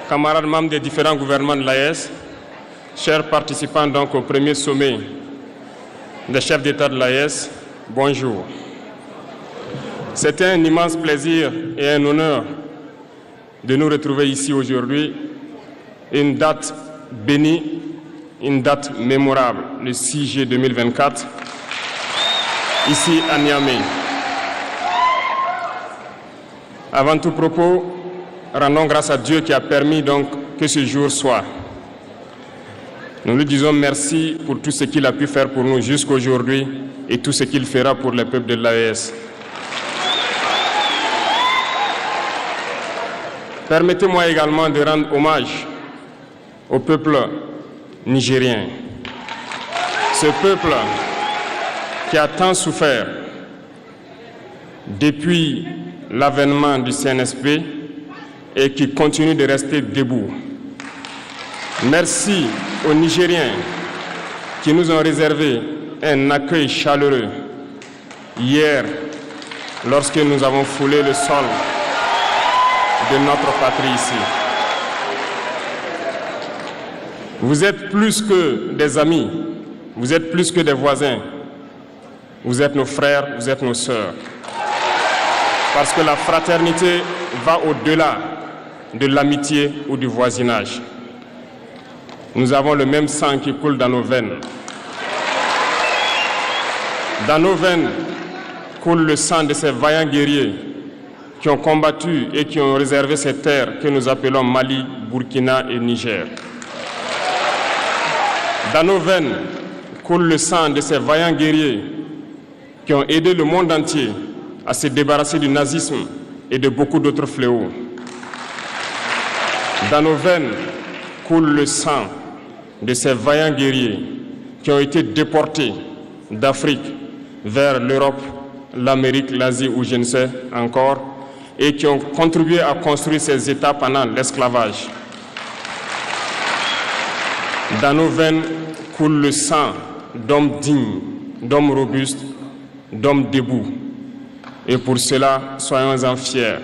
camarades membres des différents gouvernements de l'AES, chers participants donc au premier sommet des chefs d'État de l'AES, bonjour. C'était un immense plaisir et un honneur de nous retrouver ici aujourd'hui, une date bénie, une date mémorable, le 6 juillet 2024, ici à Niamey. Avant tout propos, rendons grâce à Dieu qui a permis donc que ce jour soit. Nous lui disons merci pour tout ce qu'il a pu faire pour nous jusqu'aujourd'hui et tout ce qu'il fera pour le peuple de l'AES. Permettez-moi également de rendre hommage au peuple nigérien. Ce peuple qui a tant souffert depuis l'avènement du CNSP et qui continue de rester debout. Merci aux Nigériens qui nous ont réservé un accueil chaleureux hier lorsque nous avons foulé le sol de notre patrie ici. Vous êtes plus que des amis, vous êtes plus que des voisins, vous êtes nos frères, vous êtes nos sœurs. Parce que la fraternité va au-delà de l'amitié ou du voisinage. Nous avons le même sang qui coule dans nos veines. Dans nos veines coule le sang de ces vaillants guerriers qui ont combattu et qui ont réservé ces terres que nous appelons Mali, Burkina et Niger. Dans nos veines coule le sang de ces vaillants guerriers qui ont aidé le monde entier à se débarrasser du nazisme et de beaucoup d'autres fléaux. Dans nos veines coule le sang de ces vaillants guerriers qui ont été déportés d'Afrique vers l'Europe, l'Amérique, l'Asie ou je ne sais encore, et qui ont contribué à construire ces États pendant l'esclavage. Dans nos veines coule le sang d'hommes dignes, d'hommes robustes, d'hommes debout. Et pour cela, soyons-en fiers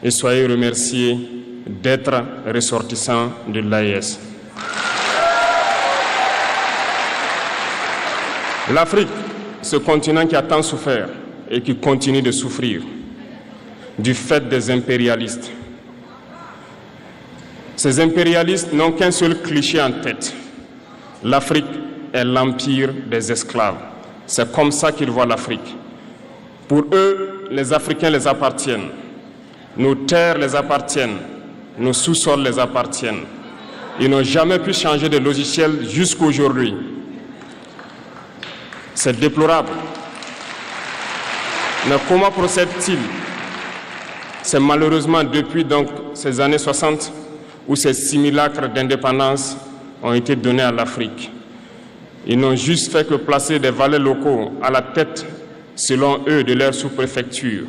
et soyez remerciés d'être ressortissants de l'AES. L'Afrique, ce continent qui a tant souffert et qui continue de souffrir du fait des impérialistes. Ces impérialistes n'ont qu'un seul cliché en tête. L'Afrique est l'empire des esclaves. C'est comme ça qu'ils voient l'Afrique. Pour eux, les Africains les appartiennent. Nos terres les appartiennent. Nos sous-sols les appartiennent. Ils n'ont jamais pu changer de logiciel jusqu'à aujourd'hui. C'est déplorable. Mais comment procèdent-ils? C'est malheureusement depuis donc ces années 60 où ces simulacres d'indépendance ont été donnés à l'Afrique. Ils n'ont juste fait que placer des valets locaux à la tête, selon eux, de leur sous-préfecture,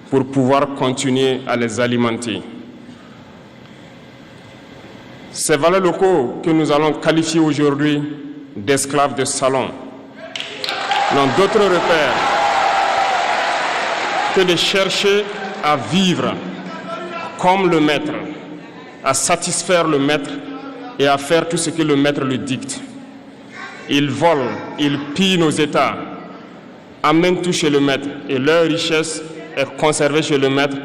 pour pouvoir continuer à les alimenter. Ces valets locaux que nous allons qualifier aujourd'hui d'esclaves de salon n'ont d'autre repère que de chercher à vivre comme le maître, à satisfaire le maître et à faire tout ce que le maître lui dicte. Ils volent, ils pillent nos États, amènent tout chez le maître et leur richesse est conservée chez le maître.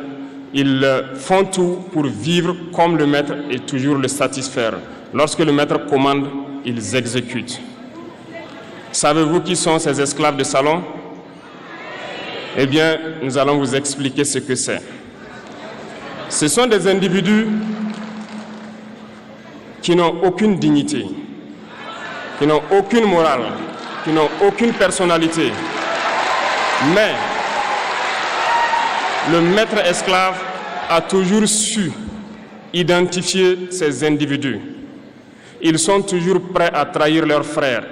Ils font tout pour vivre comme le maître et toujours le satisfaire. Lorsque le maître commande, ils exécutent. Savez-vous qui sont ces esclaves de salon? Eh bien, nous allons vous expliquer ce que c'est. Ce sont des individus qui n'ont aucune dignité, qui n'ont aucune morale, qui n'ont aucune personnalité. Mais le maître esclave a toujours su identifier ces individus. Ils sont toujours prêts à trahir leurs frères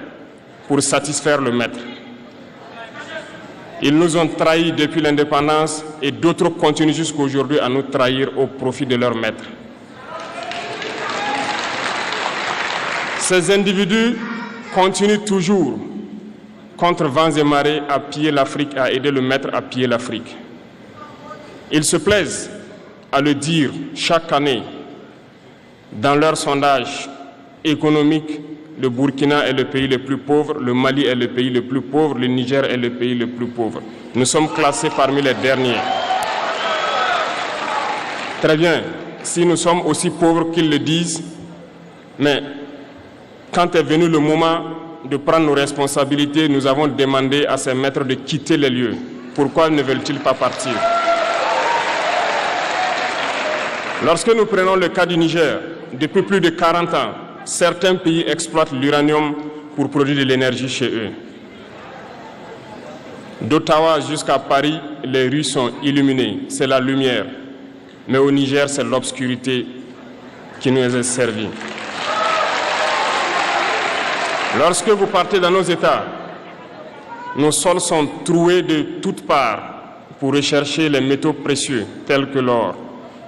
pour satisfaire le maître. Ils nous ont trahis depuis l'indépendance et d'autres continuent jusqu'à aujourd'hui à nous trahir au profit de leur maître. Ces individus continuent toujours, contre vents et marées, à piller l'Afrique, à aider le maître à piller l'Afrique. Ils se plaisent à le dire chaque année Dans leur sondage économique, le Burkina est le pays le plus pauvre, le Mali est le pays le plus pauvre, le Niger est le pays le plus pauvre. Nous sommes classés parmi les derniers. Très bien, si nous sommes aussi pauvres qu'ils le disent, mais quand est venu le moment de prendre nos responsabilités, nous avons demandé à ces maîtres de quitter les lieux. Pourquoi ne veulent-ils pas partir? Lorsque nous prenons le cas du Niger, depuis plus de 40 ans, certains pays exploitent l'uranium pour produire de l'énergie chez eux. D'Ottawa jusqu'à Paris, les rues sont illuminées, c'est la lumière. Mais au Niger, c'est l'obscurité qui nous est servie. Lorsque vous partez dans nos États, nos sols sont troués de toutes parts pour rechercher les métaux précieux tels que l'or.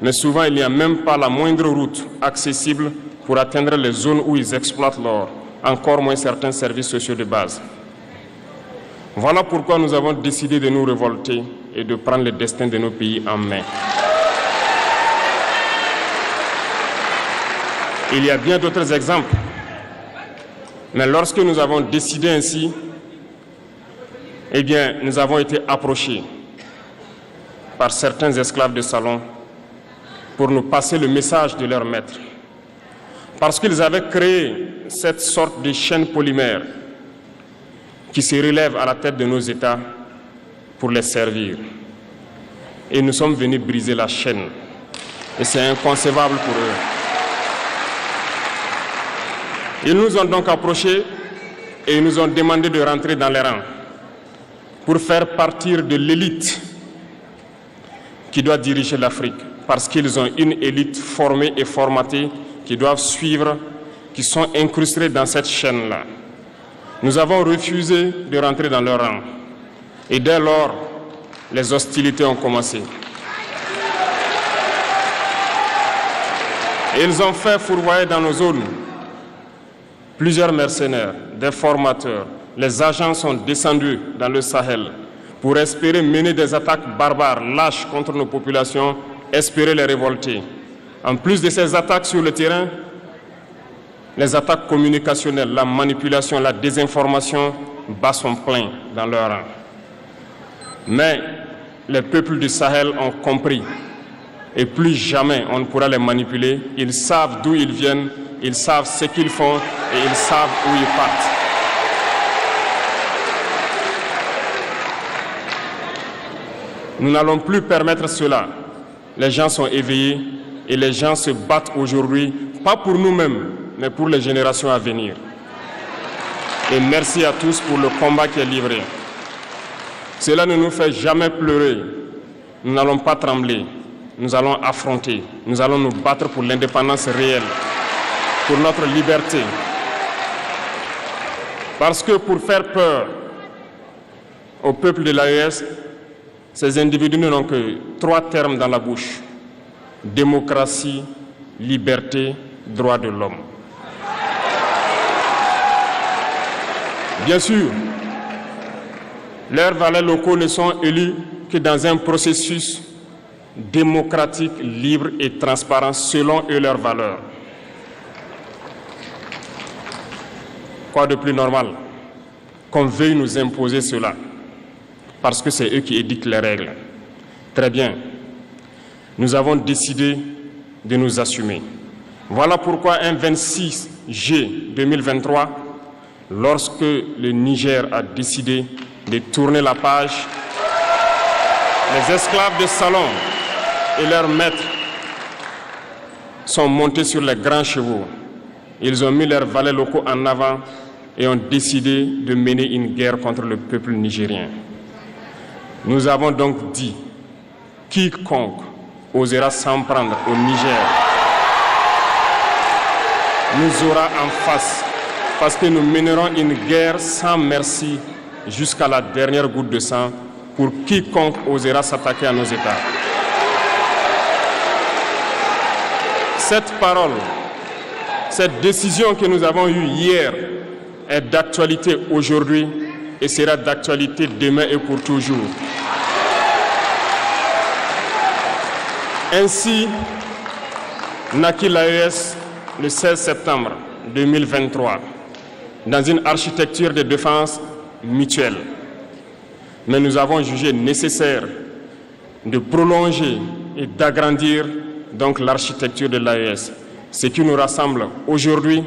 Mais souvent, il n'y a même pas la moindre route accessible pour atteindre les zones où ils exploitent l'or, encore moins certains services sociaux de base. Voilà pourquoi nous avons décidé de nous révolter et de prendre le destin de nos pays en main. Il y a bien d'autres exemples. Mais lorsque nous avons décidé ainsi, eh bien, nous avons été approchés par certains esclaves de salon pour nous passer le message de leur maître. Parce qu'ils avaient créé cette sorte de chaîne polymère qui se relève à la tête de nos États pour les servir. Et nous sommes venus briser la chaîne. Et c'est inconcevable pour eux. Ils nous ont donc approchés et ils nous ont demandé de rentrer dans les rangs pour faire partir de l'élite qui doit diriger l'Afrique, parce qu'ils ont une élite formée et formatée qui doivent suivre, qui sont incrustés dans cette chaîne-là. Nous avons refusé de rentrer dans leur rang. Et dès lors, les hostilités ont commencé. Et ils ont fait fourvoyer dans nos zones plusieurs mercenaires, des formateurs. Les agents sont descendus dans le Sahel pour espérer mener des attaques barbares, lâches contre nos populations, espérer les révolter. En plus de ces attaques sur le terrain, les attaques communicationnelles, la manipulation, la désinformation battent son plein dans leur rang. Mais les peuples du Sahel ont compris et plus jamais on ne pourra les manipuler. Ils savent d'où ils viennent, ils savent ce qu'ils font et ils savent où ils partent. Nous n'allons plus permettre cela. Les gens sont éveillés et les gens se battent aujourd'hui, pas pour nous-mêmes, mais pour les générations à venir. Et merci à tous pour le combat qui est livré. Cela ne nous fait jamais pleurer. Nous n'allons pas trembler. Nous allons affronter. Nous allons nous battre pour l'indépendance réelle, pour notre liberté. Parce que pour faire peur au peuple de l'AES, ces individus n'ont que 3 termes dans la bouche: démocratie, liberté, droits de l'homme. Bien sûr, leurs valets locaux ne sont élus que dans un processus démocratique, libre et transparent selon eux leurs valeurs. Quoi de plus normal qu'on veuille nous imposer cela, parce que c'est eux qui édictent les règles. Très bien, nous avons décidé de nous assumer. Voilà pourquoi un 26 juillet 2023, lorsque le Niger a décidé de tourner la page, les esclaves de salon et leurs maîtres sont montés sur les grands chevaux. Ils ont mis leurs valets locaux en avant et ont décidé de mener une guerre contre le peuple nigérien. Nous avons donc dit, quiconque osera s'en prendre au Niger nous aura en face, parce que nous mènerons une guerre sans merci jusqu'à la dernière goutte de sang pour quiconque osera s'attaquer à nos États. Cette parole, cette décision que nous avons eue hier est d'actualité aujourd'hui et sera d'actualité demain et pour toujours. Ainsi naquit l'AES le 16 septembre 2023 dans une architecture de défense mutuelle. Mais nous avons jugé nécessaire de prolonger et d'agrandir donc l'architecture de l'AES. Ce qui nous rassemble aujourd'hui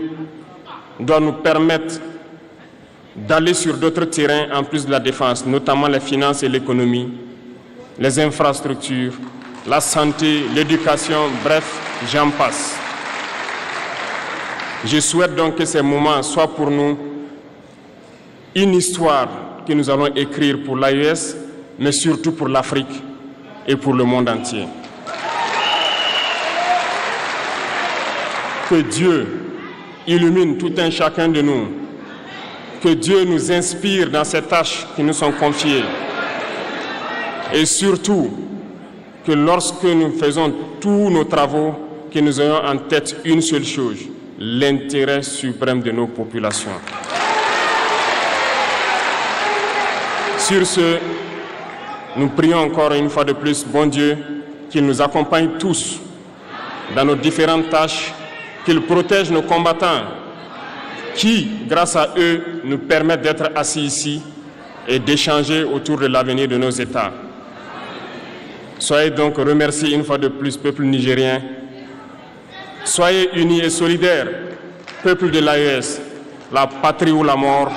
doit nous permettre d'aller sur d'autres terrains en plus de la défense, notamment les finances et l'économie, les infrastructures, la santé, l'éducation, bref, j'en passe. Je souhaite donc que ces moments soient pour nous une histoire que nous allons écrire pour l'AES, mais surtout pour l'Afrique et pour le monde entier. Que Dieu illumine tout un chacun de nous. Que Dieu nous inspire dans ces tâches qui nous sont confiées. Et surtout, que lorsque nous faisons tous nos travaux, que nous ayons en tête une seule chose, l'intérêt suprême de nos populations. Sur ce, nous prions encore une fois de plus, bon Dieu, qu'il nous accompagne tous dans nos différentes tâches, qu'il protège nos combattants, qui, grâce à eux, nous permettent d'être assis ici et d'échanger autour de l'avenir de nos États. Soyez donc remerciés une fois de plus, peuple nigérien. Soyez unis et solidaires, peuple de l'AES, la patrie ou la mort.